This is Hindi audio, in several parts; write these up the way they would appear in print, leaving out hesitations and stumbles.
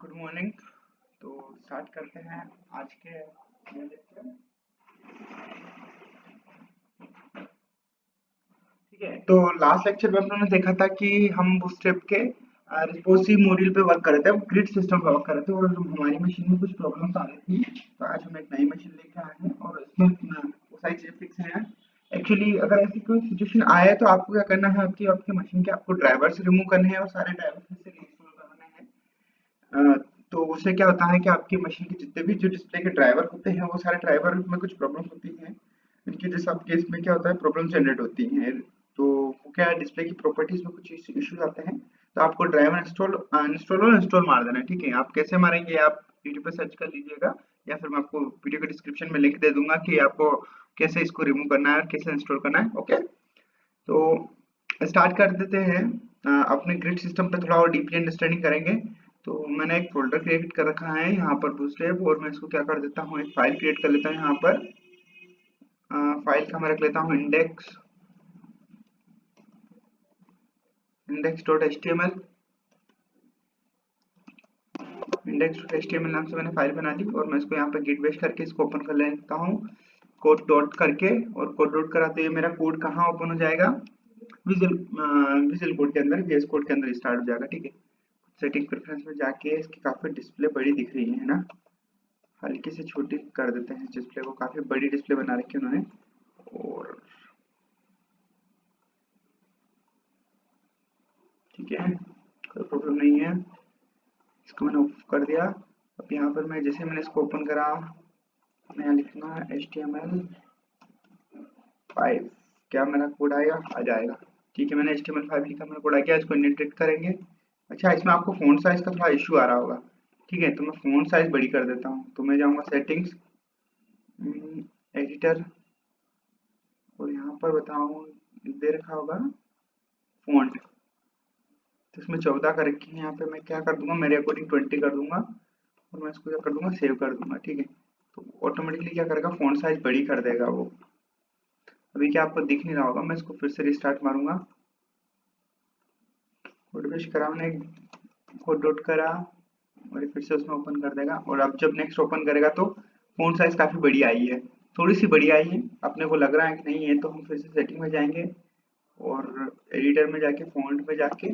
Good morning. तो स्टार्ट करते हैं आज के लेक्चर। ठीक है, तो लास्ट लेक्चर में अपने देखा था कि हम बूटस्ट्रैप के रिस्पॉन्सिव मॉड्यूल पे वर्क कर रहे थे, ग्रिड सिस्टम पे वर्क कर रहे थे और हमारी मशीन में कुछ प्रॉब्लम्स आ रही थी। तो आज हम एक नई मशीन लेके आए हैं और इसमें वो सारी चीजें फिक्स हैं। एक्चुअली अगर ऐसी कोई सिचुएशन आए तो आपको क्या करना है, आपकी आपकी मशीन के आपको ड्राइवर्स रिमूव करने हैं और सारे ड्राइवर्स फिर से इंस्टॉल करने हैं। तो उससे क्या होता है कि आपकी मशीन के जितने भी जो डिस्प्ले के ड्राइवर होते हैं वो सारे ड्राइवर में कुछ प्रॉब्लम होती है। इनके जैसे आप केस में क्या होता है, प्रॉब्लम जनरेट होती है। तो वो क्या है, डिस्प्ले की प्रॉपर्टीज में कुछ इश्यूज आते हैं। तो आपको ड्राइवर इंस्टॉल मार देना है। ठीक है, आप कैसे मारेंगे, आप यूट्यूब पे सर्च कर लीजिएगा या फिर मैं आपको वीडियो के डिस्क्रिप्शन में लिंक दे दूंगा कि आपको कैसे इसको रिमूव करना है और कैसे इंस्टॉल करना है। ओके, तो स्टार्ट कर देते हैं। अपने ग्रिड सिस्टम पे थोड़ा और डीपली अंडरस्टैंडिंग करेंगे। तो मैंने एक फोल्डर क्रिएट कर रखा है यहाँ पर बूटस्ट्रैप, और मैं इसको क्या कर देता हूँ, एक फाइल क्रिएट कर लेता हूँ यहाँ पर। फाइल का मैं रख लेता हूँ index.html। index.html नाम से मैंने फाइल बना ली और मैं इसको यहाँ पर गिट बेस करके इसको ओपन कर लेता हूँ कोड डॉट करके। और कोड डॉट कराते हुए मेरा कोड कहाँ ओपन हो जाएगा, विजुअल कोड के अंदर, VS कोड के अंदर स्टार्ट हो जाएगा। ठीक है, सेटिंग प्रेफरेंस में जाके इसकी काफी डिस्प्ले बड़ी दिख रही है ना, हल्की से छोटी कर देते हैं डिस्प्ले को। काफी बड़ी डिस्प्ले बना रखी है उन्होंने। और ठीक है, कोई प्रॉब्लम नहीं है। इसको मैंने ऑफ कर दिया। अब यहाँ पर मैं जैसे मैंने इसको ओपन करा, मैं यहाँ लिखूंगा HTML5। क्या मेरा कोड आएगा, आ जाएगा। ठीक है, मैंने HTML5 लिखा, मेरा कोड आ गया। इसको इंडेंटेट करेंगे। अच्छा, इसमें आपको फ़ॉन्ट साइज का थोड़ा इशू आ रहा होगा। ठीक है, तो मैं फ़ॉन्ट साइज बड़ी कर देता हूँ। तो मैं जाऊँगा सेटिंग्स, एडिटर, और यहाँ पर बताऊँ दे रखा होगा फ़ॉन्ट, तो इसमें 14 कर रखी है। यहाँ पे मैं क्या कर दूंगा, मेरे अकॉर्डिंग 20 कर दूंगा और मैं इसको क्या कर दूंगा, सेव कर दूंगा। ठीक है, तो ऑटोमेटिकली क्या करेगा, फ़ॉन्ट साइज बड़ी कर देगा वो। अभी क्या आपको दिख नहीं रहा होगा, मैं इसको फिर से रिस्टार्ट मारूंगा। कोड पेस्ट करा मैंने, कोड डॉट करा और फिर से उसमें ओपन कर देगा। और अब जब नेक्स्ट ओपन करेगा तो फ़ॉन्ट साइज काफ़ी बड़ी आई है, थोड़ी सी बड़ी आई है, अपने को लग रहा है कि नहीं है। तो हम फिर से सेटिंग में जाएंगे और एडिटर में जाके फ़ॉन्ट में जाके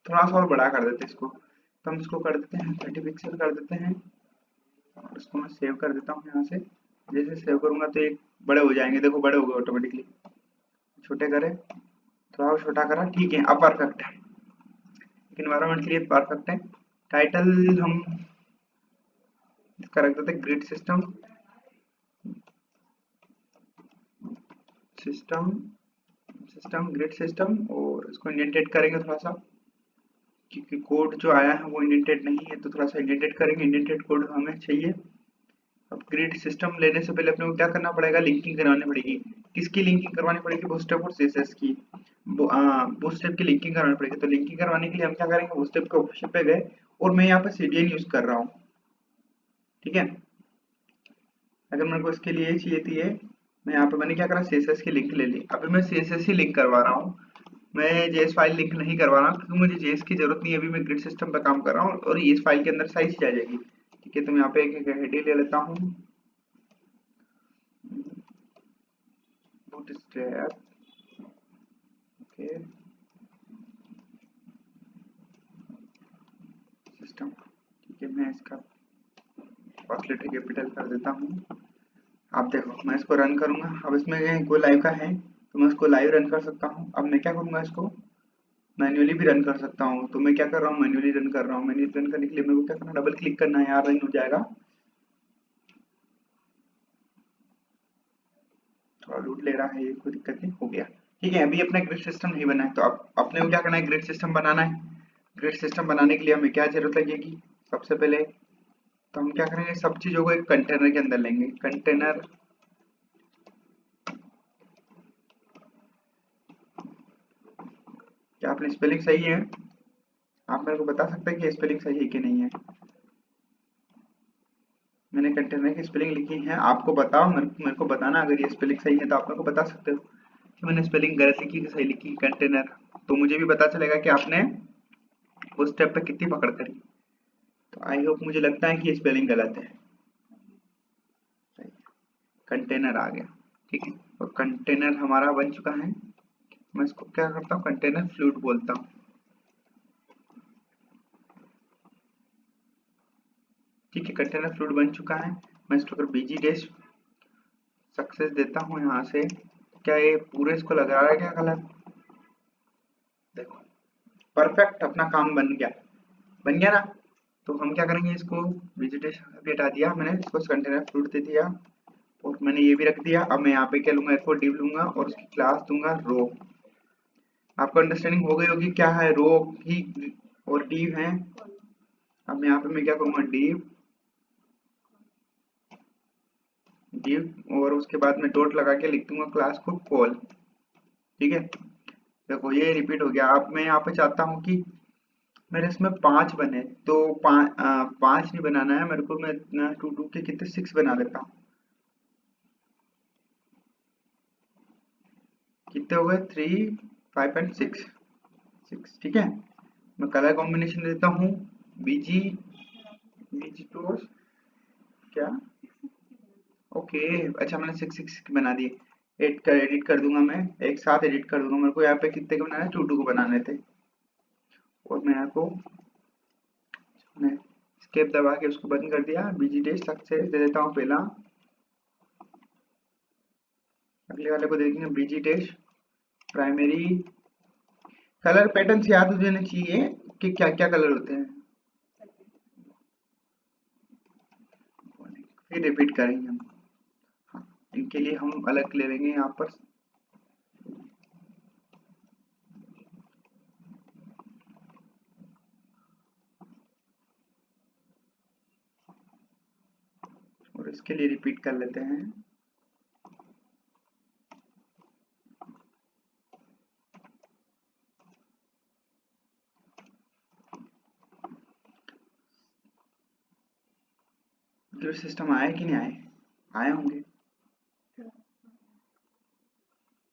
थोड़ा सा और बड़ा कर देते हैं इसको। तो हम इसको कर देते हैं 30 पिक्सल कर देते हैं और इसको मैं सेव कर देता हूँ यहाँ से। जैसे सेव करूंगा तो एक बड़े हो जाएंगे, देखो बड़े हो गए ऑटोमेटिकली। छोटे करे, थोड़ा और छोटा करा, ठीक है, अब परफेक्ट है। इन्वायरमेंट के लिए परफेक्ट है। टाइटल हम इसका रख देते हैं grid system system system grid system, और इसको इंडेंटेट करेंगे थोड़ा सा, क्योंकि कोड जो आया है वो इंडेंटेड नहीं है। तो थोड़ा सा इंडेंटेड करेंगे, इंडेंटेड कोड हमें चाहिए। अब ग्रिड सिस्टम लेने से पहले अपने को क्या करना पड़ेगा, लिंकिंग करवानी पड़ेगी। किसकी लिंकिंग करवानी पड़ेगी, बूटस्ट्रैप और CSS की। बूटस्ट्रैप की लिंकिंग करवानी पड़ेगी। तो लिंकिंग करवाने के लिए हम क्या करेंगे, बूटस्ट्रैप के ऑप्शन पे गए और मैं यहाँ पे CDN यूज कर रहा हूँ। ठीक है, अगर मेरे को इसके लिए चाहिए थी ये, मैं यहाँ पे मैंने क्या करा, CSS की लिंक ले ली। अभी मैं CSS ही लिंक करवा रहा हूँ, मैं JS फाइल लिंक नहीं करवा रहा, क्योंकि मुझे JS की जरूरत नहीं है। अभी मैं ग्रिड सिस्टम पे काम कर रहा हूँ और ये इस फाइल के अंदर साइज आ जाएगी। ठीक है, तो मैं यहाँ पे एक हेड ले लेता हूँ, बूटस्ट्रैप। Okay, system. ठीक है, मैं इसका फर्स्ट लेटर कैपिटल कर देता हूँ। आप देखो, मैं इसको रन करूंगा। अब इसमें गो लाइव का है तो मैं इसको लाइव रन कर सकता हूँ। अब मैं क्या करूंगा, इसको मैन्युअली भी रन कर सकता हूँ। तो मैं क्या कर रहा हूँ, मैन्युअली रन कर रहा हूँ। मैन्युअली रन करने के लिए मेरे को क्या करना, डबल क्लिक करना है, यहाँ रन हो जाएगा। थोड़ा लोड ले रहा है, ये कोई दिक्कत नहीं, हो गया। ठीक है, अभी अपना ग्रिड सिस्टम नहीं बना है, तो अब अपने को क्या करना है, ग्रिड सिस्टम बनाना है। ग्रिड सिस्टम बनाने के लिए हमें क्या जरूरत लगेगी, सबसे पहले तो हम क्या करेंगे, सब चीजों को एक कंटेनर के अंदर लेंगे। कंटेनर, क्या आपने स्पेलिंग सही है, आप मेरे को बता सकते हैं कि स्पेलिंग सही है कि नहीं है। मैंने कंटेनर की स्पेलिंग लिखी है, आपको बताओ, मेरे को बताना अगर ये स्पेलिंग सही है। तो आप मेरे को बता सकते हो कि मैंने स्पेलिंग गलत लिखी कि सही लिखी कंटेनर, तो मुझे भी पता चलेगा कि आपने उस स्टेप पे कितनी पकड़ करी। तो आई होप, मुझे लगता है कि ये स्पेलिंग गलत है। कंटेनर आ गया, ठीक है। और कंटेनर हमारा बन चुका है। मैं इसको क्या करता हूँ, कंटेनर फ्लूइड बोलता हूँ, ठीक है। कंटेनर फ्लूइड बन चुका है। मैं इसको अगर बीजी डैश सक्सेस देता हूँ यहाँ से, क्या ये पूरे इसको लगा रहा है क्या कलर? देखो, परफेक्ट, अपना काम बन गया, बन गया ना। तो हम क्या करेंगे, इसको वेजिटेशन भी हटा दिया मैंने, इसको कंटेनर फ्लूइड दे दिया और मैंने ये भी रख दिया। अब मैं यहाँ पे क्या लूंगा, एफ डिव लूंगा और उसकी क्लास दूंगा रो। आपको अंडरस्टैंडिंग हो गई होगी क्या है रो ही और डिव है। अब यहाँ पे मैं क्या करूंगा, डिव डिव और उसके बाद मैं डॉट लगा के लिख दूंगा क्लास को कॉल, ठीक है। देखो ये रिपीट हो गया। अब मैं यहाँ पे चाहता हूँ कि मेरे इसमें 5 बने, तो 5 नहीं बनाना है मेरे को, मैं इतना 2 के कितने 6 बना देता हूँ। कितने हो गए, 3 5 एंड 6, ठीक है। मैं कलर कॉम्बिनेशन देता हूँ बीजी बीजी टू क्या, ओके। अच्छा, मैंने 6 बना दिए। एडिट कर दूंगा, मैं एक साथ एडिट कर दूंगा। मेरे को यहाँ पे कितने के बनाना है, 2 को बनाने थे। और मैं यहाँ को स्केप दबा के उसको बंद कर दिया। बीजी डे सक्सेस दे देता हूँ पहला, अगले वाले को देखेंगे बीजी डैश प्राइमरी। कलर पैटर्न याद हो जाने चाहिए कि क्या क्या कलर होते हैं, फिर रिपीट करेंगे हम। हाँ, इनके लिए हम अलग ले लेंगे यहाँ पर। और इसके लिए रिपीट कर लेते हैं। ग्रिड सिस्टम आया कि नहीं आए, आए होंगे।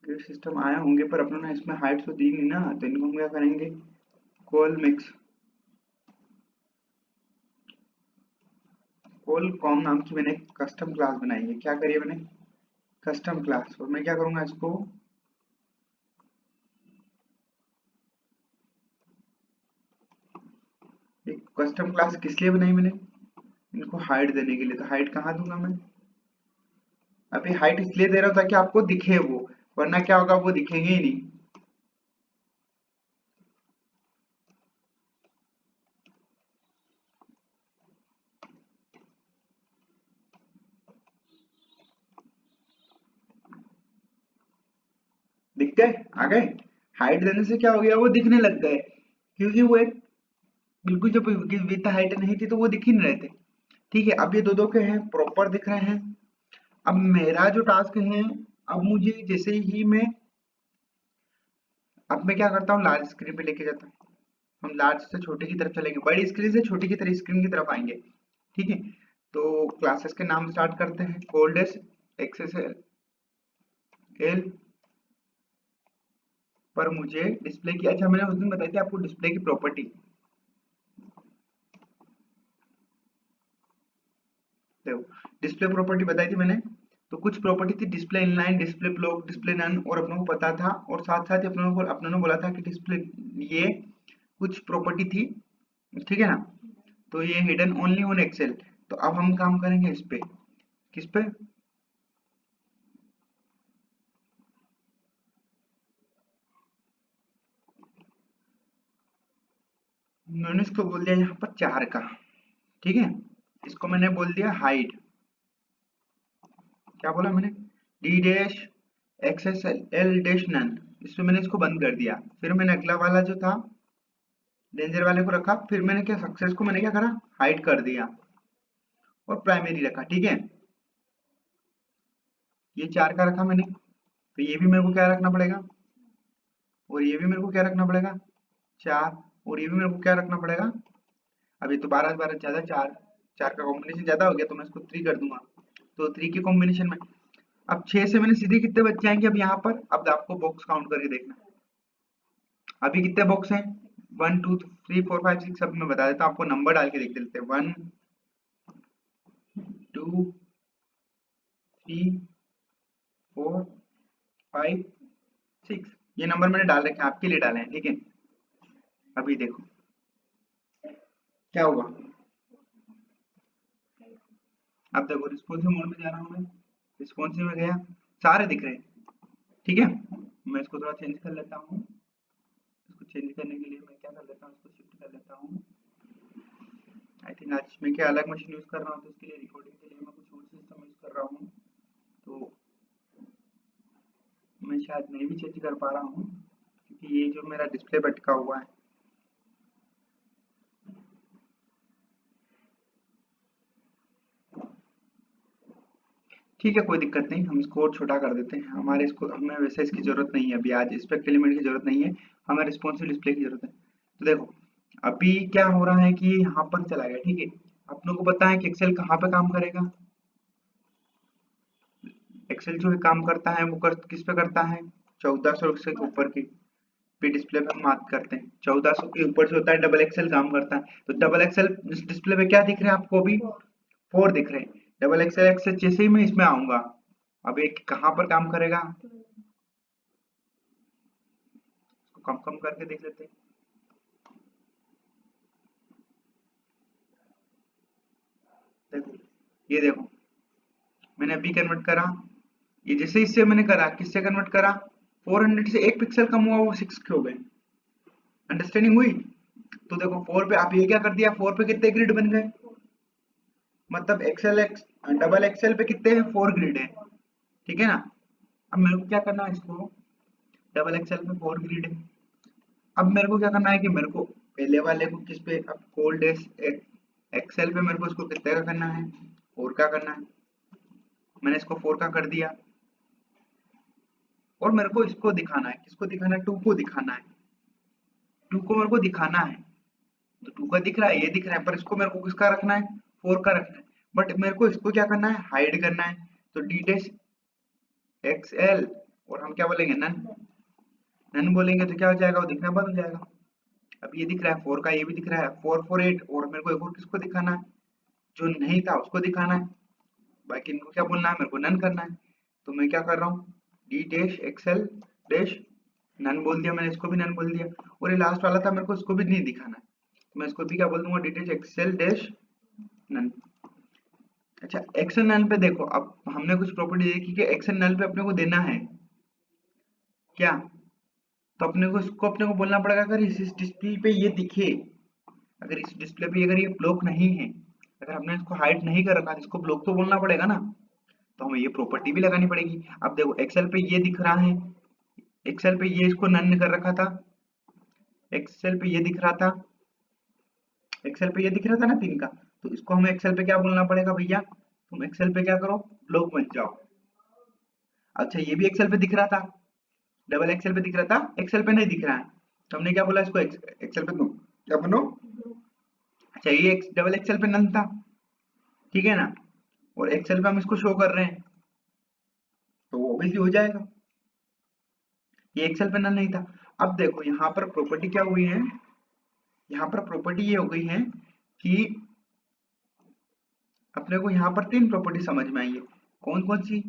ग्रिड सिस्टम आए होंगे, पर अपने ने इसमें हाइट तो दी नहीं ना, तो इनको हम क्या करेंगे, कॉल मिक्स कॉल कॉम नाम की मैंने कस्टम क्लास बनाई है। क्या करिए मैंने, कस्टम क्लास। और मैं क्या करूंगा, इसको एक कस्टम क्लास किस लिए बनाई मैंने, इनको हाइट देने के लिए। तो हाइट कहाँ दूंगा मैं, अभी हाइट इसलिए दे रहा हूँ ताकि आपको दिखे वो, वरना क्या होगा, वो दिखेंगे ही नहीं। दिख गए, आ गए। हाइट देने से क्या हो गया, वो दिखने लग गए, क्योंकि वो एक बिल्कुल जब विद हाइट नहीं थी तो वो दिख ही नहीं रहे थे, ठीक है। अब ये दो दो के हैं, प्रॉपर दिख रहे हैं। अब मेरा जो टास्क है, अब मुझे जैसे ही अब मैं क्या करता हूँ, लार्ज स्क्रीन पे लेके जाता हूँ। हम लार्ज से छोटे की तरफ चलेंगे, बड़ी स्क्रीन से छोटी की तरफ स्क्रीन की तरफ आएंगे, ठीक है। तो क्लासेस के नाम स्टार्ट करते हैं, कोल्डेस एक्सेसएल एल पर मुझे डिस्प्ले की, अच्छा मैंने उस दिन बताई थी आपको डिस्प्ले की प्रॉपर्टी। देखो डिस्प्ले प्रॉपर्टी बताई थी मैंने, तो कुछ प्रॉपर्टी थी, display inline, display block, display none, और अपनों को पता था। और साथ साथ अपनों ने बोला था कि डिस्प्ले ये कुछ प्रॉपर्टी थी, ठीक है ना। तो ये हिडन ओनली ऑन एक्सेल। तो अब हम काम करेंगे इस पे, किस पे, मैंने इसको बोल दिया यहाँ पर 4 का, ठीक है। इसको मैंने बोल दिया हाइट, क्या बोला मैंने, D dash XS L dash none. इसमें मैंने इसको बंद कर दिया। फिर मैंने अगला वाला जो था डेंजर वाले को रखा, फिर मैंने क्या सक्सेस को मैंने क्या करा, हाइड कर दिया और प्राइमरी रखा, ठीक है। ये 4 का रखा मैंने, तो ये भी मेरे को क्या रखना पड़ेगा, और ये भी मेरे को क्या रखना पड़ेगा, 4। और ये भी मेरे को क्या रखना पड़ेगा, अभी तो 12 12 ज्यादा, 4 4 का कॉम्बिनेशन ज्यादा हो गया, तो मैं इसको 3 कर दूंगा। तो 3 के कॉम्बिनेशन में अब 6 से मैंने सीधे कितने बच जाएंगे अब यहाँ पर, अब आपको बॉक्स काउंट करके देखना। अभी कितने बॉक्स हैं, 1 2 3 4 5 6 सब मैं बता देता हूँ, आपको नंबर डाल के देख लेते हैं। 1 2 3 4 5 6 ये नंबर मैंने डाल रखे हैं, आपके लिए डाले हैं, ठीक है। अभी देखो क्या हुआ, अब देखो रिस्पॉन्सिव मोड में जा रहा हूँ मैं, रिस्पॉन्सिव में गया, सारे दिख रहे हैं, ठीक है। मैं इसको थोड़ा चेंज कर लेता हूँ, इसको चेंज करने के लिए मैं क्या कर लेता हूँ, इसको शिफ्ट कर लेता हूँ। आई थिंक आज मैं क्या अलग मशीन यूज कर रहा हूँ, तो इसके लिए रिकॉर्डिंग के लिए मैं कुछ और सिस्टम यूज कर रहा हूँ, तो मैं शायद नहीं भी चेंज कर पा रहा हूँ, क्योंकि ये जो मेरा डिस्प्ले पे अटका हुआ है। ठीक है, कोई दिक्कत नहीं, हम इसको और छोटा कर देते हैं, हमारे इसको हमें वैसे इसकी जरूरत नहीं है अभी, आज स्पेक्ट एलिमेंट की जरूरत नहीं है, हमें रिस्पॉन्सिव डिस्प्ले की जरूरत है। तो देखो अभी क्या हो रहा है कि यहाँ पर चला गया, ठीक है। आप लोगों को पता है कि एक्सेल कहाँ पे काम करेगा, एक्सेल जो काम करता है वो किस पे करता है, 1400 से ऊपर की पे डिस्प्ले पे हम बात करते हैं, 1400 के ऊपर से होता है डबल एक्सेल काम करता है। तो डबल एक्सेल डिस्प्ले पे क्या दिख रहा है आपको अभी, 4 दिख रहे हैं। डबल एक्सेल एक्सेल जैसे ही मैं इसमें आऊंगा, अब एक कहाँ पर काम करेगा, इसको कम कम करके देख लेते हैं। देखो ये देखो मैंने अभी कन्वर्ट करा, ये जैसे इससे मैंने करा, किससे कन्वर्ट करा, 400 से एक पिक्सल कम हुआ, वो 6 के हो गए। अंडरस्टैंडिंग हुई। तो देखो 4 पे आप ये क्या कर दिया, 4 पे कितने ग्रिड बन गए, मतलब एक्सेल एक्स डबल एक्सेल पे कितने हैं, 4 ग्रिड है, ठीक है ना। अब मेरे को क्या करना है, इसको डबल एक्सेल पे 4 ग्रिड है, अब मेरे को क्या करना है कि मेरे को पहले वाले को किस पे, अब कोल्ड एक्सेल पे मेरे को इसको कितने का करना है, 4 का करना है। मैंने इसको 4 का कर दिया, और मेरे को इसको दिखाना है, किसको दिखाना है, 2 को दिखाना है, 2 को मेरे को दिखाना है। तो 2 का दिख रहा है, ये दिख रहा है, पर इसको मेरे को किसका रखना है, 4 का रखना है। बट मेरे को इसको क्या करना है, हाइड करना है। तो डी डैश एक्सएल, और हम क्या बोलेंगे, नन, नन बोलेंगे तो क्या हो जाएगा, वो दिखना बंद हो जाएगा। अब ये दिख रहा है 4 का, ये भी दिख रहा है 448, और मेरे को एक और किसको दिखाना है, जो नहीं था उसको दिखाना है। बाकी इनको क्या बोलना है, मेरे को नन करना है। तो मैं क्या कर रहा हूँ, D dash XL dash none बोल दिया मैंने, इसको भी नन बोल दिया, और ये लास्ट वाला था मेरे को इसको भी नहीं दिखाना है, तो मैं इसको भी क्या बोल दूंगा, D dash XL dash none. अच्छा एक्शन नल पे देखो, अब हमने कुछ प्रॉपर्टी देखी कि एक्शन नल पे अपने को देना है क्या, तो अपने को इसको अपने को बोलना पड़ेगा, अगर इस डिस्प्ले पे ये दिखे, अगर इस डिस्प्ले पे अगर ये ब्लॉक नहीं है, अगर हमने इसको हाइड नहीं कर रखा, इसको ब्लॉक तो बोलना पड़ेगा ना, तो हमें ये प्रॉपर्टी भी लगानी पड़ेगी। अब देखो एक्सेल पे ये दिख रहा है, एक्सेल पे ये इसको नन कर रखा था, एक्सेल पे ये दिख रहा था, एक्सेल पे ये दिख रहा था ना 3 का, तो इसको हमें एक्सेल पे क्या बोलना पड़ेगा, भैया तुम एक्सेल पे क्या करो, ब्लॉक बन जाओ। अच्छा ये भी एक्सेल पे दिख रहा था, डबल एक्सेल पे दिख रहा था, एक्सेल पे नहीं दिख रहा है, तो हमने क्या बोला, इसको एक्सेल पे तुम क्या बनो, अच्छा ये डबल एक्सेल पे नन था, ठीक है ना, और एक्सेल पे हम इसको शो कर रहे हैं, तो वो भी हो जाएगा, ये एक्सेल पे नन नहीं था। अब देखो यहाँ पर प्रॉपर्टी क्या हुई है, यहाँ पर प्रॉपर्टी ये हो गई है कि अपने को यहाँ पर 3 प्रॉपर्टी समझ में आई है, कौन कौन सी,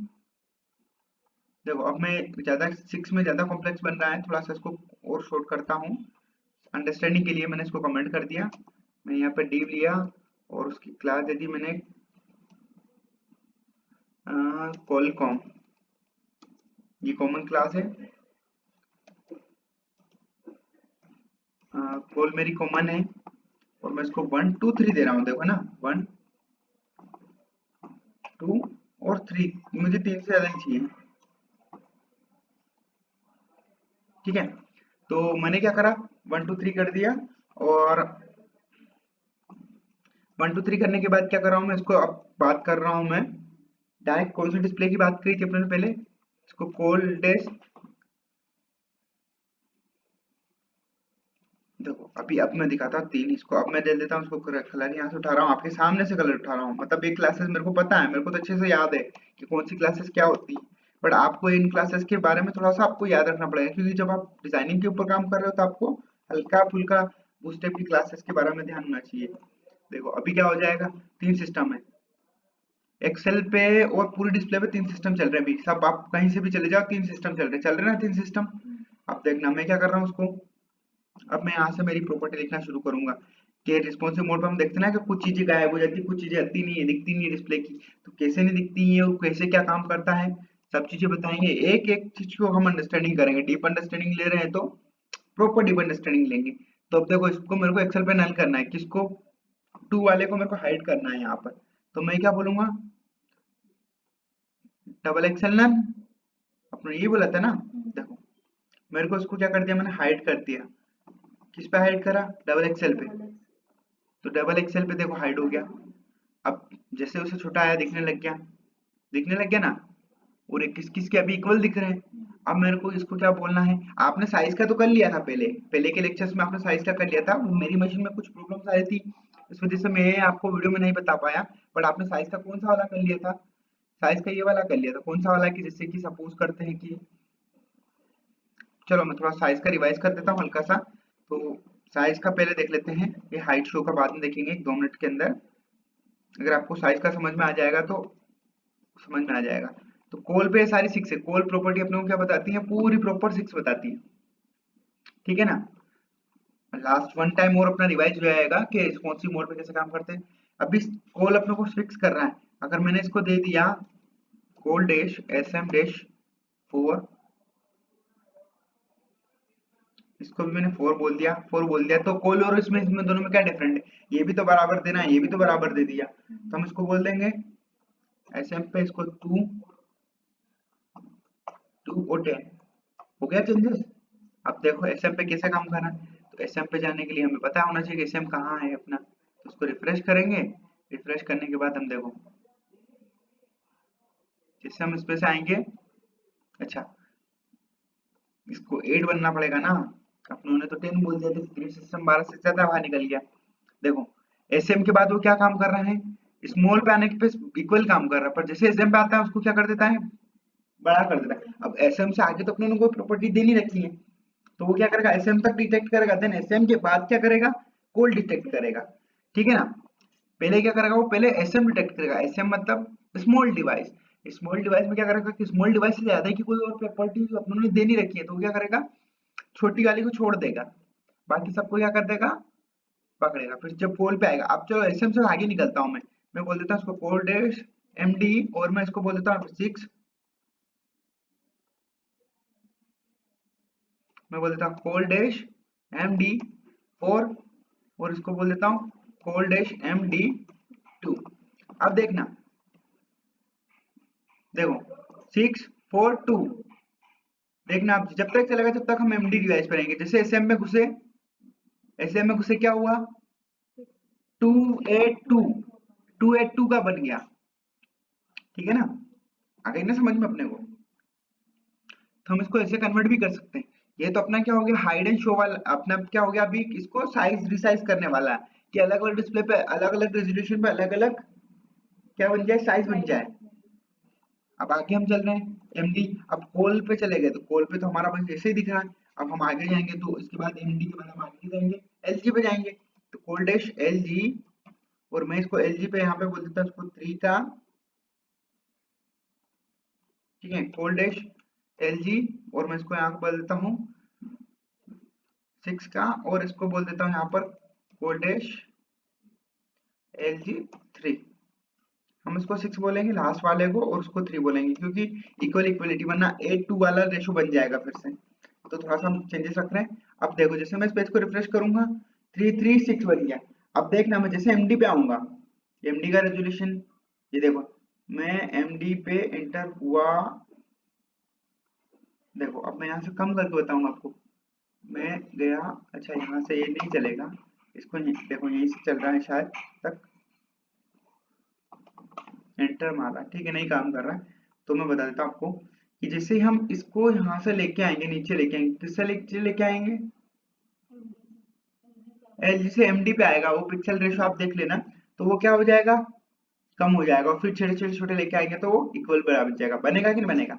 देखो अब मैं ज्यादा 6 में ज्यादा कॉम्प्लेक्स बन रहा है, थोड़ा सा इसको और शॉर्ट करता हूँ अंडरस्टैंडिंग के लिए। मैंने इसको कमेंट कर दिया, मैंने यहाँ पे div लिया और उसकी क्लास दे दी मैंने कॉलकॉम, ये कॉमन क्लास है, कॉल मेरी कॉमन है, और मैं इसको 1 2 3 दे रहा हूँ, देखो ना 1 2 और 3, मुझे 3 से ज्यादा ही चाहिए, ठीक है। तो मैंने क्या करा, 1 2 3 कर दिया, और 1 2 3 करने के बाद क्या कर रहा हूँ मैं, इसको अब बात कर रहा हूँ मैं डायरेक्ट, कौन सी डिस्प्ले की बात करी थी अपने पहले, इसको कॉल डैश, देखो अभी अब मैं दिखाता हूँ 3, इसको अब मैं दे देता हूँ, इसको कलर यहाँ से उठा रहा हूँ, आपके सामने से कलर उठा रहा हूँ, मतलब ये क्लासेस मेरे को पता है, मेरे को तो अच्छे से याद है कि कौन सी क्लासेस क्या होती है, बट आपको इन क्लासेस के बारे में थोड़ा सा आपको याद रखना पड़ेगा, क्योंकि जब आप डिजाइनिंग के ऊपर काम कर रहे हो तो आपको हल्का फुल्का बूस्टैप की क्लासेस के बारे में ध्यान होना चाहिए। देखो अभी क्या हो जाएगा, 3 सिस्टम है एक्सेल पे और पूरी डिस्प्ले पे, 3 सिस्टम चल रहे हैं अभी सब, आप कहीं से भी चले जाओ 3 सिस्टम चल रहे हैं ना 3 सिस्टम। अब देखना मैं क्या कर रहा हूँ उसको, अब मैं यहाँ से मेरी प्रॉपर्टी लिखना शुरू करूंगा कि रिस्पॉन्सिव मोड पे हम देखते हैं ना कि कुछ चीजें गायब हो जाती है, कुछ चीजें आती नहीं है, दिखती नहीं है डिस्प्ले की। तो कैसे नहीं दिखती है, वो कैसे क्या काम करता है, सब चीजें बताएंगे, एक एक चीज को हम अंडरस्टैंडिंग करेंगे। डीप अंडरस्टैंडिंग ले रहे हैं तो प्रॉपर डीप अंडरस्टैंडिंग लेंगे। तो अब देखो इसको मेरे को एक्सेल पे नल करना है, किसको, टू वाले को मेरे को हाइड करना है यहाँ पर। तो मैं क्या बोलूंगा, डबल एक्सेल नल, अपने ये बोला था ना। देखो मेरे को इसको क्या कर दिया, मैंने हाइड कर दिया, किस पे हाइड करा, डबल एक्सेल पे। तो डबल एक्सेल पे देखो हाइड हो गया। अब जैसे उसे छोटा आया दिखने लग गया, दिखने लग गया ना, और एक किस किस के अभी इक्वल दिख रहे हैं। अब मेरे को इसको क्या बोलना है, आपने साइज का तो कर लिया था पहले पहले के लेक्चर्स में, आपने साइज का कर लिया था, मेरी मशीन में कुछ प्रॉब्लम्स आ रही थी, इस वजह से मैं आपको वीडियो में नहीं बता पाया। बट आपने साइज का कौन सा वाला कर लिया था, साइज का ये वाला कर लिया था, कौन सा वाला कि जैसे कि सपोज करते हैं कि, चलो मैं थोड़ा साइज का रिवाइज कर देता हूँ हल्का सा। तो साइज का पहले देख लेते हैं, ये हाइट शो का बाद में देखेंगे 2 मिनट के अंदर। अगर आपको साइज का समझ में आ जाएगा तो समझ में आ जाएगा। तो कॉल पे सारी 6 है, कॉल प्रॉपर्टी अपने को क्या बताती है, पूरी प्रॉपर 6 बताती है, ठीक है ना। लास्ट वन टाइम और अपना रिवाइज हो जाएगा कि रिस्पॉन्सिव मोड पे कैसे काम करते हैं। अभी कॉल अपने को फिक्स कर रहा है, अगर मैंने इसको दे दिया कॉल डैश sm डैश 4, इसको भी मैंने 4 बोल दिया, 4 बोल दिया, तो कॉल और इसमें दोनों में क्या डिफरेंट है, ये भी तो बराबर देना है, ये भी तो बराबर दे दिया, तो हम इसको बोल देंगे sm पे इसको 2 और 10, हो गया चेंजेस। अब देखो एसएम पे कैसे काम करना है, तो एसएम पे जाने के लिए हमें पता होना चाहिए कि एसएम कहाँ है अपना। तो उसको रिफ्रेश करेंगे, रिफ्रेश करने के बाद हम देखो जैसे हम इस पे से आएंगे, अच्छा इसको 8 बनना पड़ेगा ना, अपनों ने तो 10 बोल दिया, तो ग्रिड सिस्टम 12 से ज्यादा बाहर निकल गया। देखो एसएम के बाद वो क्या काम कर रहा है, स्मॉल पे आने पे इक्वल काम कर रहा है, पर जैसे एसएम पे आता है उसको क्या कर देता है, बड़ा कर देता है। अब एसएम से आगे तो अपने कोई प्रॉपर्टी देनी रखी है, तो वो क्या करेगा, एसएम तक डिटेक्ट करेगा, देन एसएम के बाद क्या करेगा, कोल डिटेक्ट करेगा, ठीक है ना। पहले क्या करेगा, वो पहले एसएम डिटेक्ट करेगा, एसएम मतलब स्मॉल डिवाइस। स्मॉल डिवाइस में क्या करेगा कि स्मॉल डिवाइस से ज्यादा की कोई और प्रॉपर्टी अपने देनी रखी है, तो वो क्या करेगा, छोटी वाली को छोड़ देगा, बाकी सबको क्या कर देगा, पकड़ेगा। फिर जब कोल पे आएगा, अब चलो एसएम से आगे निकलता हूँ मैं बोल देता हूँ इसको कोल डैश एमडी, और मैं इसको बोल देता हूँ 6, मैं बोल देता हूँ कोल डैश एम डी 4, और इसको बोल देता हूँ कोल डैश एम डी 2। अब देखना, देखो 6 4 2, देखना आप जब तक चलेगा जब तक हम एम डी डिवाइस पर रहेंगे। जैसे एस एम में घुसे, एस एम में घुसे क्या हुआ, 282, 282 का बन गया, ठीक है ना, आ गई ना समझ में अपने को। तो हम इसको ऐसे कन्वर्ट भी कर सकते हैं। ये तो अपना क्या हो गया, हाइड एंड शो वाला, अपना क्या हो गया, अभी इसको साइज रिसाइज करने वाला है कि अलग अलग डिस्प्ले पे अलग अलग रेजोल्यूशन पे अलग अलग क्या बन जाए, साइज बन जाए। अब आगे हम चल रहे हैं एमडी, अब कॉल पे चले गए, तो कॉल पे तो हमारा बस ऐसे ही दिख रहा है। अब हम आगे जाएंगे तो इसके बाद एमडी के बाद हम आगे जाएंगे एलजी पे जाएंगे, तो कॉल डैश एलजी, और मैं इसको एलजी पे यहाँ पे बोल देता हूँ इसको 3 का, ठीक है, कॉल डैश एलजी, और मैं इसको यहाँ पे बोल देता हूँ 6 का, और इसको बोल देता हूँ यहाँ पर कॉल डैश एलजी 3। हम इसको 6 बोलेंगे लास्ट वाले को, और उसको 3 बोलेंगे, क्योंकि इक्वल इक्वलिटी, वरना 8 2 वाला रेशो बन जाएगा फिर से। तो थोड़ा सा हम चेंजेस रख रहे हैं। अब देखो जैसे मैं इस पेज को रिफ्रेश करूंगा 336 बन गया। अब देखना मैं जैसे एमडी पे आऊंगा, एमडी का रेजोल्यूशन, ये देखो मैं एमडी पे एंटर हुआ, देखो अब मैं यहाँ से कम करके बताऊंगा आपको, मैं गया, अच्छा यहाँ से ये नहीं चलेगा, इसको देखो यहीं से चल रहा है शायद तक, एंटर मारा, ठीक है, नहीं काम कर रहा है। तो मैं बता देता हूँ आपको कि जैसे हम इसको यहाँ से लेके आएंगे, नीचे लेके आएंगे, किससे लेके आएंगे, एल से एमडी पे आएगा, वो पिक्सल रेशो आप देख लेना, तो वो क्या हो जाएगा, कम हो जाएगा, और फिर छोटे छोटे छोटे लेके आएंगे तो वो इक्वल बराबर जाएगा, बनेगा कि नहीं बनेगा।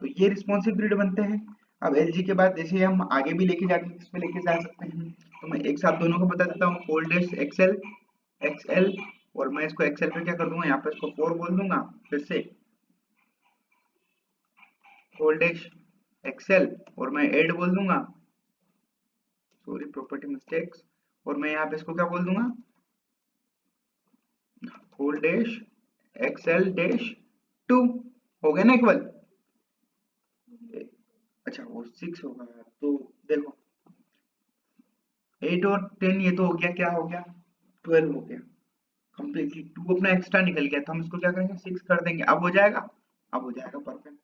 तो ये रिस्पॉन्सिव ग्रिड बनते हैं। अब एल जी के बाद जैसे हम आगे भी लेके जाके किस पे लेके जा सकते हैं, तो मैं एक साथ दोनों को बता देता हूँ। कोल डैश एक्सएल एक्सएल, और मैं इसको एक्सएल पे क्या कर दूंगा, यहाँ पे इसको 4 बोल दूंगा, फिर से कोल डैश एक्सएल, और मैं ऐड बोल दूंगा, सॉरी प्रॉपर्टी मिस्टेक्स, और मैं यहाँ पे इसको क्या बोल दूंगा, कोल डैश एक्सएल डैश 2, हो गया ना इक्वल। अच्छा वो 6 होगा, तो देखो 8 और 10 ये तो हो गया, क्या हो गया 12 हो गया कंप्लीटली, 2 अपना एक्स्ट्रा निकल गया, तो हम इसको क्या करेंगे 6 कर देंगे, अब हो जाएगा, अब हो जाएगा परफेक्ट।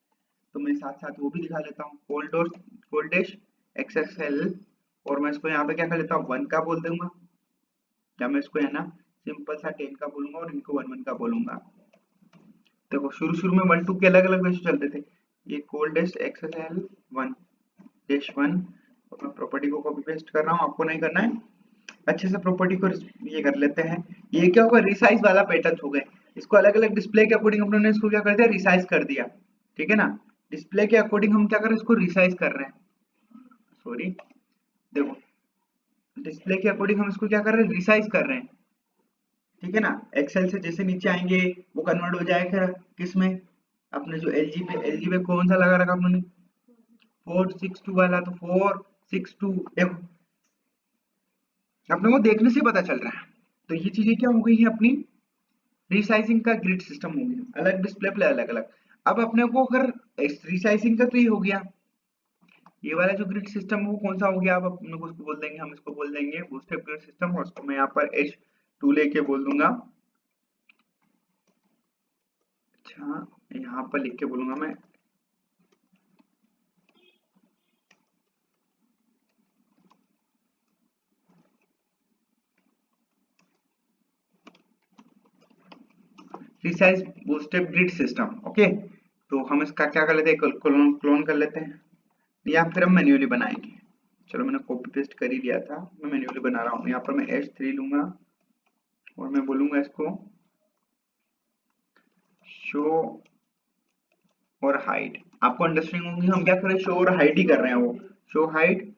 तो मैं साथ साथ वो भी दिखा लेता हूँ, कोल डैश एक्सएल, और मैं इसको यहाँ पे क्या कर लेता हूँ 1 का बोल दूंगा, या मैं इसको है ना सिंपल सा 10 का बोलूंगा और इनको 1 1 का बोलूंगा। देखो शुरू शुरू में 1 2 के अलग अलग रेशो चलते थे, ये कोल डैश एक्सएल 1 डैश 1, और मैं प्रॉपर्टी को कॉपी पेस्ट कर रहा हूँ, आपको नहीं करना है। अच्छे से प्रॉपर्टी को ये कर लेते हैं, ये क्या होगा रिसाइज वाला पैटर्न हो गए, इसको अलग अलग डिस्प्ले के अकॉर्डिंग अपने इसको क्या कर दिया रिसाइज कर दिया, ठीक है ना। डिस्प्ले के अकॉर्डिंग हम क्या कर रहे हैं, इसको रिसाइज कर रहे हैं, सॉरी देखो डिस्प्ले के अकॉर्डिंग हम इसको क्या कर रहे हैं रिसाइज कर रहे हैं, ठीक है ना। एक्सेल से जैसे नीचे आएंगे वो कन्वर्ट हो जाएगा किस में, अपने जो एलजी पे कौन सा लगा रखा हमने 462 वाला, तो 462 देखो अपने को देखने से पता चल रहा है। तो ये चीजें क्या हो गई है अपनी रिसाइजिंग का ग्रिड सिस्टम हो गया, अलग डिस्प्ले पे अलग अलग। अब अपने को अगर रिसाइजिंग का तो ये हो गया, ये वाला जो ग्रिड सिस्टम है वो कौन सा हो गया, अब अपने को उसको बोल देंगे, हम इसको बोल देंगे बूटस्ट्रैप ग्रिड सिस्टम, और उसको मैं यहाँ पर H2 लेके बोल दूंगा। अच्छा यहाँ पर लिख के बोलूंगा मैं resize bootstrap grid system, okay. तो हम इसका क्या कर लेते हैं, क्लोन कर लेते हैं, या फिर हम मैन्युअली बनाएंगे। चलो मैंने कॉपी पेस्ट कर ही लिया था, मैं मैन्युअली बना रहा हूँ। यहाँ पर मैं H3 लूंगा और मैं बोलूंगा इसको शो और हाइड, आपको अंडरस्टैंडिंग होगी हम क्या कर रहे हैं, शो और हाइड ही कर रहे हैं, वो show hide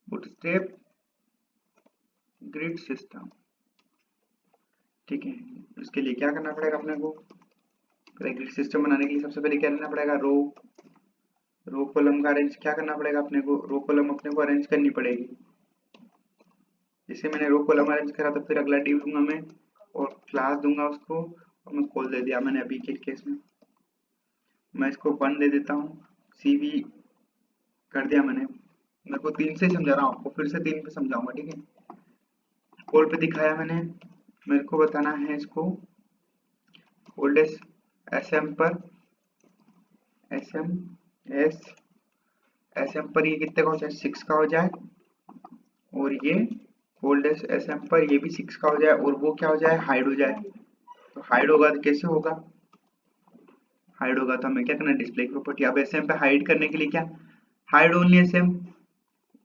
bootstrap grid system, ठीक है। इसके लिए क्या करना पड़ेगा अपने को, ग्रिड सिस्टम बनाने के लिए सबसे पहले क्या लेना पड़ेगा, रो कॉलम का अरेंज क्या करना पड़ेगा अपने को, रो कॉलम अपने को अरेंज करनी पड़ेगी। जैसे मैंने रो कॉलम अरेंज करा तो फिर अगला डिव दूंगा मैं और क्लास दूंगा उसको, और मैं कॉल दे दिया मैंने अभी के केस में, मैं इसको 1 दे देता हूँ, CV कर दिया मैंने। मेरे को 3 से समझा रहा हूँ आपको, फिर से 3 पे समझाऊंगा, ठीक है। कॉल पे दिखाया मैंने, मेरे को बताना है इसको ओल्डेस्ट SM पर SM पर ये कितने का हो जाए 6 का हो जाए, और ये ओल्डेस्ट SM पर ये भी 6 का हो जाए, और वो क्या हो जाए हाइड हो जाए। तो हाइड होगा तो कैसे होगा, हाइड होगा तो हमें क्या करना है डिस्प्ले प्रॉपर्टी, अब SM पे हाइड करने के लिए क्या, हाइड ओनली SM।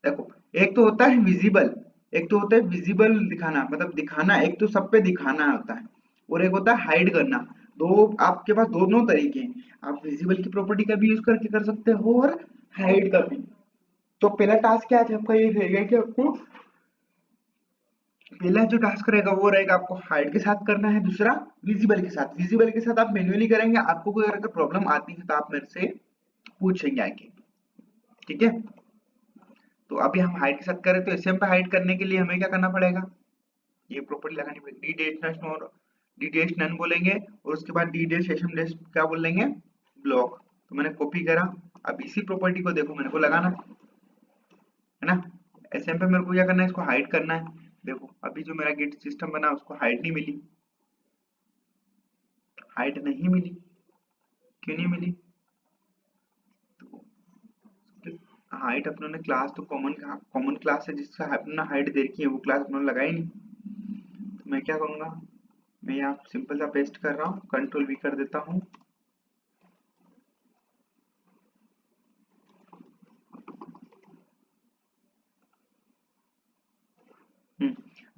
देखो एक तो होता है विजिबल, एक तो होता है विजिबल दिखाना, मतलब दिखाना, एक तो सब पे दिखाना होता है, और एक होता है हाइड करना। दो आपके पास दोनों तरीके हैं, आप विजिबल की प्रॉपर्टी का भी यूज करके कर सकते हो और हाइड का भी। तो पहला टास्क क्या है आपका, ये रहेगा कि आपको पहला जो टास्क रहेगा वो रहेगा आपको हाइड के साथ करना है, दूसरा विजिबल के साथ। विजिबल के साथ आप मैन्युअली करेंगे, आपको कोई अगर प्रॉब्लम आती है तो आप मेरे से पूछेंगे आके, ठीक है। तो अभी हम हाइड के साथ करें, तो एसएम पे हाइड करने के लिए हमें क्या करना पड़ेगा, ये प्रॉपर्टी लगानी पड़ेगी, डी डैश और डी डैश नन बोलेंगे, और उसके बाद डी डैश एसएम डैश क्या बोल लेंगे ब्लॉक। तो मैंने कॉपी करा, अब इसी प्रॉपर्टी को देखो मेरे को लगाना है ना, एसएम पे मेरे को क्या करना है, इसको हाइड करना है। देखो अभी जो मेरा गेट सिस्टम बना उसको हाइड नहीं मिली, हाइड नहीं मिली, क्यों नहीं मिली, हाइट अपनों ने क्लास तो कॉमन क्लास है जिसका अपना हाइट दे रखी है, वो क्लास अपनों ने लगाई नहीं। तो मैं क्या करूंगा, मैं यहाँ सिंपल सा पेस्ट कर रहा हूँ, कंट्रोल V कर देता हूँ,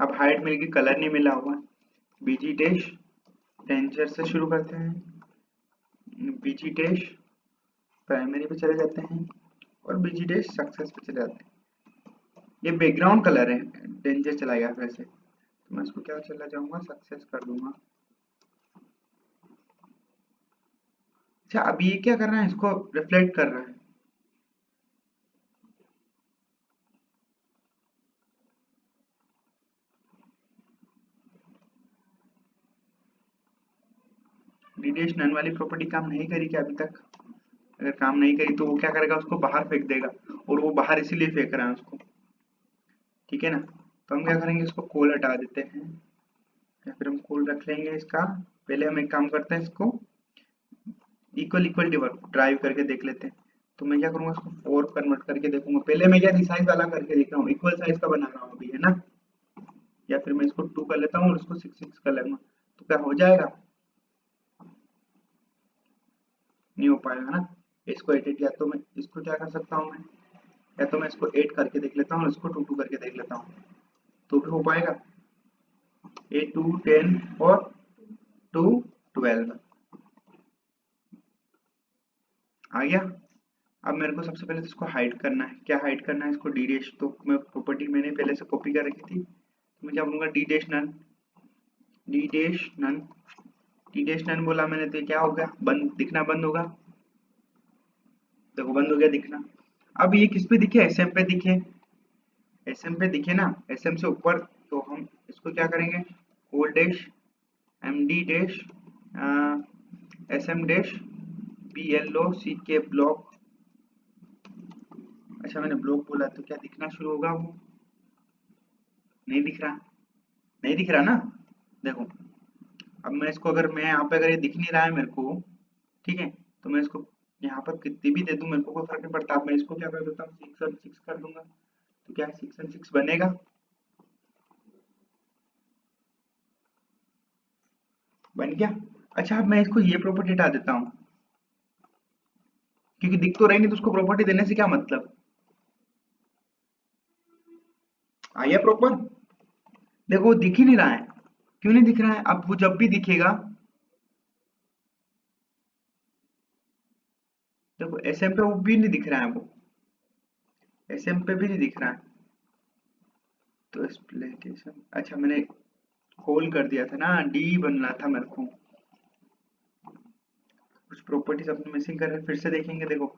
अब हाइट मिल गई, कलर नहीं मिला हुआ, बीजी डैश टेंजर से शुरू करते हैं, बीजी डैश प्राइमरी पे चले जाते हैं और बीजी डैश सक्सेस पे चले जाते हैं। ये बैकग्राउंड कलर है, डेंजर चला गया फिर से, तो मैं इसको क्या चला जाऊंगा, सक्सेस कर दूंगा। अच्छा अभी ये क्या कर रहा है, इसको रिफ्लेक्ट कर रहा है। डीडीएस नन वाली प्रॉपर्टी काम नहीं करी क्या अभी तक? अगर काम नहीं करी तो वो क्या करेगा, उसको बाहर फेंक देगा, और वो बाहर इसीलिए फेंक रहा है उसको, ठीक है ना। तो हम क्या करेंगे, इसको कोल हटा देते हैं, या फिर हम कोल रख लेंगे इसका। पहले हम एक काम करते हैं, इसको इक्वल इक्वल ड्राइव करके देख लेते हैं। तो मैं क्या करूंगा, इसको 4 कन्वर्ट करके देखूंगा। पहले मैं क्या रिसाइज वाला करके देख रहा हूँ, इक्वल साइज का बना रहा हूँ अभी, है ना। या फिर मैं इसको 2 कर लेता हूँ और इसको 6 कर लूंगा, तो क्या हो जाएगा, नहीं हो पाएगा ना। इसको एडिट, या तो मैं इसको क्या कर सकता हूँ, मैं या तो मैं इसको 8 करके देख लेता हूँ, इसको 2 करके देख लेता हूँ, तो भी हो पाएगा। 8 2 10 और 2 12 आ गया। अब मेरे को सबसे पहले तो इसको हाइड करना है। क्या हाइड करना है इसको, डी डैश, तो मैं प्रॉपर्टी मैंने पहले से कॉपी कर रखी थी, तो मैं क्या बोलूंगा, D dash none, D dash none, D dash none बोला मैंने, तो क्या हो गया, बंद दिखना, बंद होगा। देखो बंद हो गया दिखना। अब ये किस पे दिखे, एसएम पे दिखे, एसएम पे दिखे ना, एसएम से ऊपर। तो हम इसको क्या करेंगे, col dash MD dash SM dash BLO C के ब्लॉक। अच्छा मैंने ब्लॉक बोला, तो क्या दिखना शुरू होगा वो, नहीं दिख रहा, नहीं दिख रहा ना। देखो अब मैं इसको, अगर मैं यहाँ पे, अगर ये दिख नहीं रहा है मेरे को, ठीक है, तो मैं इसको यहाँ पर कितनी भी दे दूं, मेरे को कोई फर्क नहीं पड़ता। अब मैं इसको क्या कर देता हूँ, 6 और 6 कर दूंगा, तो क्या 6 और 6 बनेगा, बन गया। अच्छा अब मैं इसको ये प्रॉपर्टी हटा देता हूँ, क्योंकि दिख तो रही नहीं, तो उसको प्रॉपर्टी देने से क्या मतलब। आया प्रॉपर, देखो वो दिख ही नहीं रहा है, क्यों नहीं दिख रहा है, अब वो जब भी दिखेगा, देखो एसएम पे वो भी नहीं दिख रहा है, वो एसएम पे भी नहीं दिख रहा है। तो एक्सप्लेनेशन, अच्छा मैंने होल कर दिया था ना, डी बनना था मेरे को, कुछ प्रॉपर्टीज अपने मिसिंग कर रहे हैं, फिर से देखेंगे। देखो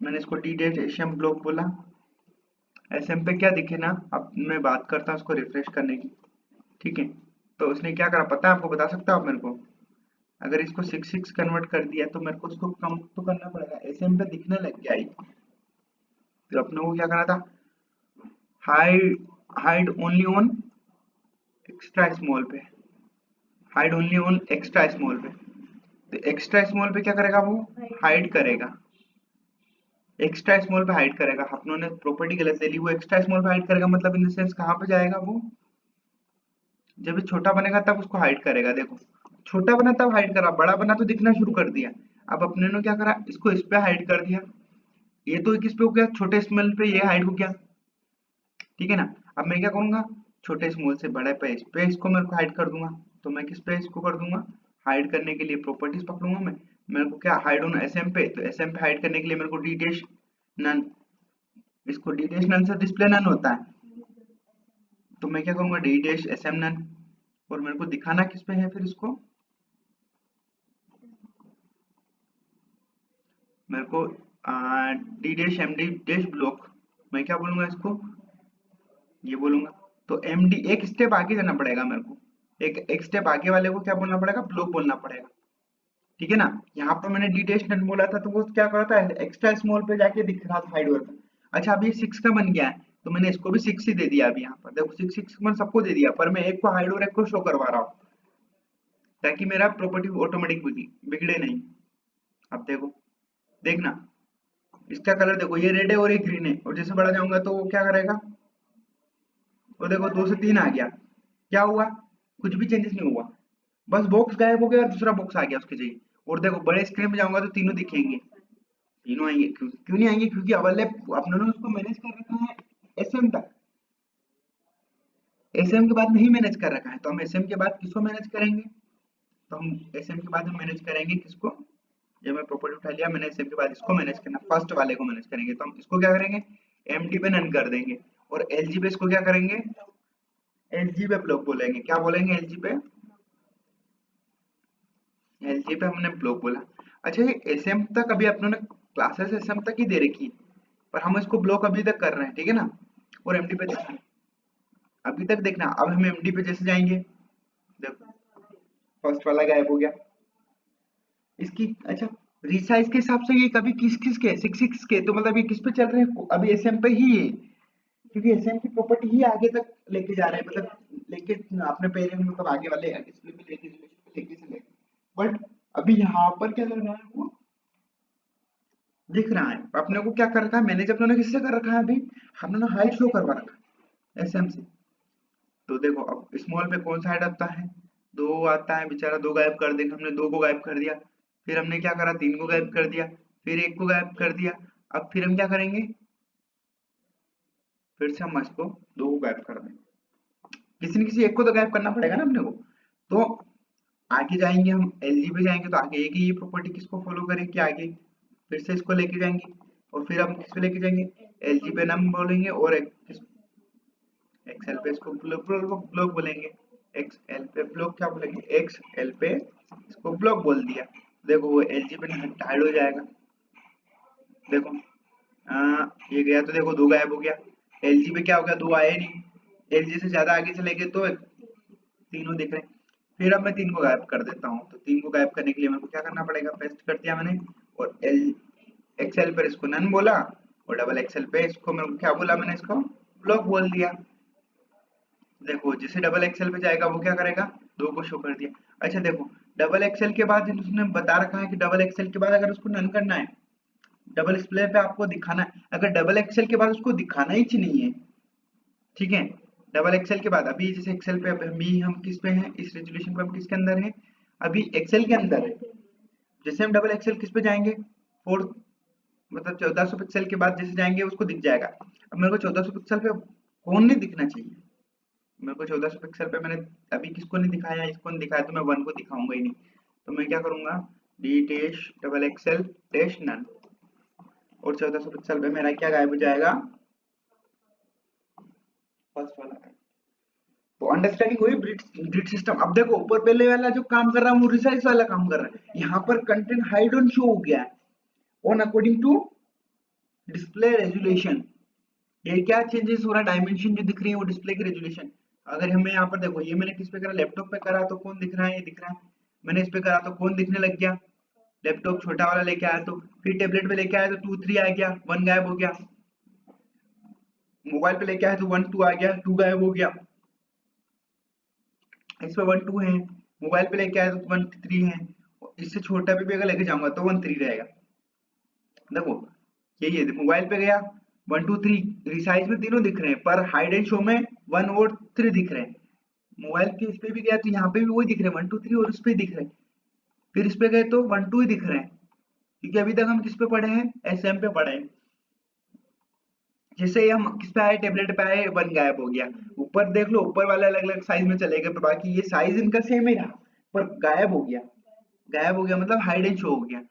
मैंने इसको डी डेट एशियम ब्लॉक बोला, एसएम पे क्या दिखे ना। अब मैं बात करता हूँ उसको रिफ्रेश करने की, ठीक है। तो उसने क्या करा पता है आपको, बता सकता हो आप मेरे को, अगर इसको 6 कन्वर्ट कर दिया, तो मेरे को उसको कम तो करना पड़ेगा, एसएम पे दिखने लग गया ही। तो अपने को क्या करना था, hide, hide only on extra small पे, hide only on extra small पे। तो एक्स्ट्रा स्मॉल पे क्या करेगा वो, हाइड करेगा, एक्स्ट्रा स्मॉल पे हाइड करेगा। अपनों ने प्रॉपर्टी गलत ले ली, वो एक्स्ट्रा स्मॉल पे हाइड करेगा, मतलब इन द सेंस कहाँ पे जाएगा वो, जब ये छोटा बनेगा तब उसको हाइड करेगा। देखो छोटा बना तब हाइड करा, बड़ा बना तो दिखना शुरू कर दिया। अब अपने ने क्या करा, इसको इस पे हाइड कर दिया, ये तो किस पे हो गया, छोटे स्मॉल पे ये हाइड हो गया, ठीक है ना। अब मैं क्या करूंगा, छोटे स्मॉल से बड़े पे, इस पे इसको मेरे को हाइड कर दूंगा। तो मैं किस पे इसको कर दूंगा, हाइड करने के लिए प्रॉपर्टीज पकड़ूंगा मैं, मेरे को क्या हाइड ऑन एसएम पे, तो एसएम पे हाइड करने के लिए मेरे को डी डैश नन, इसको डी डैश नन से डिस्प्ले नन होता है, तो मैं क्या करूंगा, डी डैश एसएम नन, और मेरे को दिखाना किस पे है फिर इसको, मेरे को D dash M D dash block, मैं क्या बोलूंगा इसको, ये बोलूंगा। तो एम डी एक स्टेप आगे जाना पड़ेगा मेरे को, एक एक स्टेप आगे वाले को क्या बोलना पड़ेगा, ब्लॉक बोलना पड़ेगा, ठीक है ना। यहाँ पर मैंने डी डैश नन बोला था, तो वो क्या कर रहा था, एक्स्ट्रा स्मॉल पे जाके दिख रहा था, हाइड हुआ था। अच्छा अभी 6 का बन गया है, तो मैंने इसको भी 6 ही दे दिया। अभी यहाँ पर देखो 6 मैंने सबको दे दिया, पर मैं एक को हाइड और एक को शो करवा रहा हूँ, ताकि मेरा प्रॉपर्टी ऑटोमेटिक बिगड़े नहीं। अब देखो, देखना इसका कलर देखो, ये रेड है और ये ग्रीन है, और जैसे बढ़ा जाऊंगा तो वो क्या करेगा, वो देखो 2 से 3 आ गया, क्या हुआ, कुछ भी चेंजेस नहीं हुआ, बस बॉक्स गायब हो गया और दूसरा बॉक्स आ गया उसके जगह। और देखो बड़े स्क्रीन में जाऊंगा तो तीनों दिखेंगे, तीनों आएंगे, क्यों नहीं आएंगे, क्योंकि अवेलेबल अपने ने उसको मैनेज कर रखा है एसएम तक, एसएम के बाद नहीं मैनेज कर रखा है, तो हम एसएम के बाद किसको मैनेज करेंगे, तो हम एसएम के बाद हम मैनेज करेंगे किसको, ये मैं प्रॉपर्टी उठा लिया मैंने, एसएम के बाद इसको मैनेज करना, फर्स्ट वाले को मैनेज करेंगे तो हम इसको क्या करेंगे, एमडी पे नन कर देंगे, और एलजी पे इसको क्या करेंगे, एलजी पे ब्लॉक बोलेंगे, क्या बोलेंगे एलजी पे, एलजी पे हमने ब्लॉक बोला। अच्छा ये एसएम तक अभी अपनों ने क्लासेस एसएम तक ही दे रखी, पर हम इसको ब्लॉक अभी तक कर रहे हैं, ठीक है ना। और एमडी पे देखना, अभी तक देखना, अब हम एमडी पे जैसे जाएंगे, देखो फर्स्ट वाला गायब हो गया इसकी। अच्छा रिसाइज के हिसाब से ये कभी किस किस के, सिक्स सिक्स के, तो मतलब ये किस पे चल रहे हैं, अभी एसएम पे ही है, क्योंकि एसएम की प्रॉपर्टी ही आगे तक लेके जा रहे हैं, मतलब लेके अपने पेरेंट मतलब आगे वाले डिस्प्ले पे लेके रिलेशन पे लेके चले, बट अभी यहाँ पर क्या कर रहा है वो दिख रहा है। अपने को क्या कर रखा है, मैनेज अपने ने किससे कर रखा है, अभी हमने हाइट शो करवा रखा है एसएम से। तो देखो अब स्मॉल पे कौन सा हाइट आता है, दो आता है, बेचारा दो गायब कर देंगे, हमने दो को गायब कर दिया, फिर हमने क्या करा, तीन को गायब कर दिया, फिर एक को गायब कर दिया, अब फिर हम क्या करेंगे, फिर से हम इसको दो को गायब कर देंगे, किसी न किसी एक को तो गायब करना पड़ेगा ना अपने को। तो आगे जाएंगे हम एलजी पे जाएंगे, तो आगे एक ये प्रॉपर्टी किसको फॉलो करेगी आगे, फिर से इसको लेके जाएंगे, और फिर हम किस पे लेके जाएंगे, एलजी पे नम बोलेंगे, और एक्सएल पे इसको ब्लॉक ब्लॉक बोलेंगे, एक्सएल पे ब्लॉक क्या बोलेंगे, एक्सएल पे इसको ब्लॉक बोल दिया, देखो वो एलजी पे हाइड हो जाएगा। देखो ये गया तो देखो दो गायब हो गया, एलजी पे क्या हो गया, दो आए नहीं, एलजी से ज्यादा आगे चले गए तो तीनों दिख रहे हैं। फिर अब मैं तीन को गायब कर देता हूँ, तो तीन को गायब करने के लिए मेरे को क्या करना पड़ेगा, पेस्ट कर दिया मैंने, और एल एक्सएल पर इसको नन बोला, और डबल एक्सएल पे इसको मेरे को क्या बोला मैंने, इसको ब्लॉक बोल दिया। देखो जैसे डबल एक्सएल पे जाएगा वो क्या करेगा, दो को शो कर दिया। अच्छा देखो डबल एक्सएल के बाद उसने बता रखा है कि डबल एक्सएल के बाद अगर उसको नन करना है, डबल डिस्प्ले पे आपको दिखाना है, अगर डबल एक्सएल के बाद उसको दिखाना ही नहीं है, ठीक है, डबल एक्सएल के बाद अभी जैसे एक्सएल पे अभी हम किस पे हैं, इस रेजोल्यूशन पे हम किसके अंदर है, अभी एक्सएल के अंदर है। जैसे हम डबल एक्सएल किस पे जाएंगे, फोर्थ मतलब 1400 पिक्सल के बाद जैसे जाएंगे उसको दिख जाएगा। अब मेरे को 1400 पिक्सल पे कौन नहीं दिखना चाहिए, मेरे को 1400 पिक्सल पे मैंने अभी किसको नहीं दिखाया, इसको नहीं दिखाया, तो मैं वन को दिखाऊंगा ही नहीं, तो मैं क्या करूंगा, D dash double XL dash none, और 1400 पिक्सल पे मेरा क्या गायब हो जाएगा, फर्स्ट वाला। तो अंडरस्टैंडिंग हुई ग्रिड सिस्टम। अब देखो ऊपर पहले वाला जो काम कर रहा है वो रिसाइज वाला काम कर रहा है, यहाँ पर कंटेंट हाइड ऑन शो हो गया है on according to display resolution. ये क्या चेंजेस हो रहा है, डायमेंशन जो दिख रही है वो डिस्प्ले की रेजोल्यूशन। अगर हमें यहाँ पर देखो, ये मैंने किस पे करा, लैपटॉप पे करा तो कौन दिख रहा है, ये दिख रहा है, मैंने इस पे करा तो कौन दिखने लग गया, लैपटॉप छोटा वाला लेके आया, तो फिर टेबलेट पे लेके आया तो टू थ्री आ गया, वन गायब हो गया, मोबाइल पे लेके आया तो वन टू आ गया, टू गायब हो गया, इस पे वन टू है, मोबाइल पे लेके आया तो वन थ्री है, इससे छोटा पे भी अगर लेके जाऊंगा तो वन थ्री रहेगा। देखो यही है, मोबाइल पे गया वन टू थ्री, रिसाइज में तीनों दिख रहे हैं, पर हाइड एंड शो में वन और थ्री दिख रहे हैं। मोबाइल के इस पे भी गया तो यहाँ पे भी वही दिख रहे हैं, वन टू थ्री, और इस पे दिख रहे हैं, फिर इस पे गए तो वन टू ही दिख रहे हैं, क्योंकि अभी तक हम किस पे पढ़े हैं, एसएम पे पढ़े हैं। जैसे ही हम किस पे आए, टेबलेट पे आए, वन गायब हो गया। ऊपर देख लो, ऊपर वाले अलग अलग साइज में चले गए, पर बाकी ये साइज इनका सेम ही रहा, पर गायब हो गया, गायब हो गया मतलब हाइड एंड शो हो गया।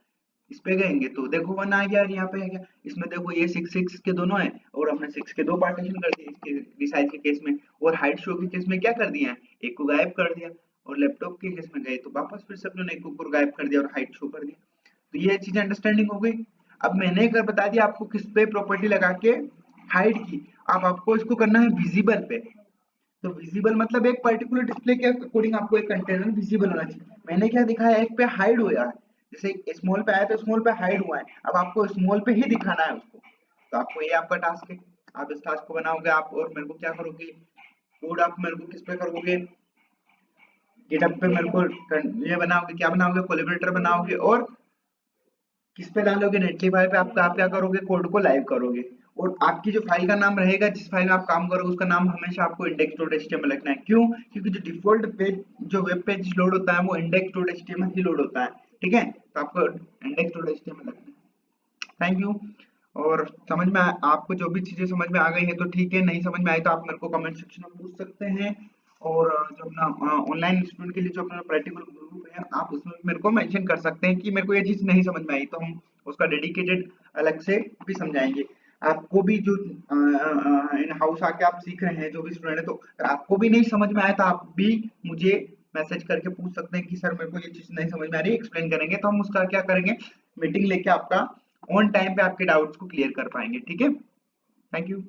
इस पे गएंगे तो देखो वन आ गया, और यहाँ पे आ गया, इसमें देखो ये सिक्स सिक्स के दोनों है, और हमने सिक्स के दो पार्टीशन कर दिए इसके रिसाइज के केस में, और हाइड शो के केस में क्या कर दिया है, एक को गायब कर दिया, और लैपटॉप के केस में गए तो वापस फिर से अपने एक को गायब कर दिया और हाइड शो कर दिया। तो ये चीज अंडरस्टैंडिंग हो गई। अब मैंने कर बता दिया आपको किस पे प्रॉपर्टी लगा के हाइड की, अब आपको इसको करना है विजिबल पे। तो विजिबल मतलब एक पर्टिकुलर डिस्प्ले के अकॉर्डिंग आपको एक कंटेनर विजिबल होना चाहिए। मैंने क्या दिखाया, एक पे हाइड हुआ है, जैसे स्मॉल पे आया तो स्मॉल पे हाइड हुआ है, अब आपको स्मॉल पे ही दिखाना है उसको, तो आपको ये आपका टास्क है। आप इस टास्क को बनाओगे आप, और मेरे को क्या करोगे, कोड आप मेरे को किस पे करोगे, गिटहब पे मेरे को ये बनाओगे, क्या बनाओगे, कोलैबोरेटर बनाओगे, और किस पे डालोगे, नेटलिफाई पे आप क्या करोगे, कोड को लाइव करोगे, और आपकी जो फाइल का नाम रहेगा, जिस फाइल में आप काम करोगे उसका नाम हमेशा आपको index.html लिखना है। क्यों, क्योंकि जो डिफॉल्ट पेज जो वेब पेज लोड होता है वो index.html ही लोड होता है, ठीक है, तो आपको index.html लिखना है। Thank you. और समझ में आपको जो भी चीजें समझ में आ गई है तो ठीक है, नहीं समझ में आई तो आप मेरे को कमेंट सेक्शन में पूछ सकते हैं, और जो अपना ऑनलाइन स्टूडेंट के लिए जो अपना प्रैक्टिकल ग्रुप है, आप उसमें मेरे को मेंशन कर सकते हैं कि मेरे को ये चीज़ नहीं समझ में आई, तो हम उसका डेडिकेटेड अलग से भी समझाएँगे। आपको भी जो इन हाउस आके आप सीख रहे हैं, जो भी स्टूडेंट है, तो अगर आपको भी नहीं समझ में आया तो आप भी मुझे मैसेज करके पूछ सकते हैं कि सर मेरे को ये चीज़ नहीं समझ में आ रही है, एक्सप्लेन करेंगे। तो हम उसका क्या करेंगे, मीटिंग लेके आपका ऑन टाइम पे आपके डाउट्स को क्लियर कर पाएँगे। ठीक है? Thank you.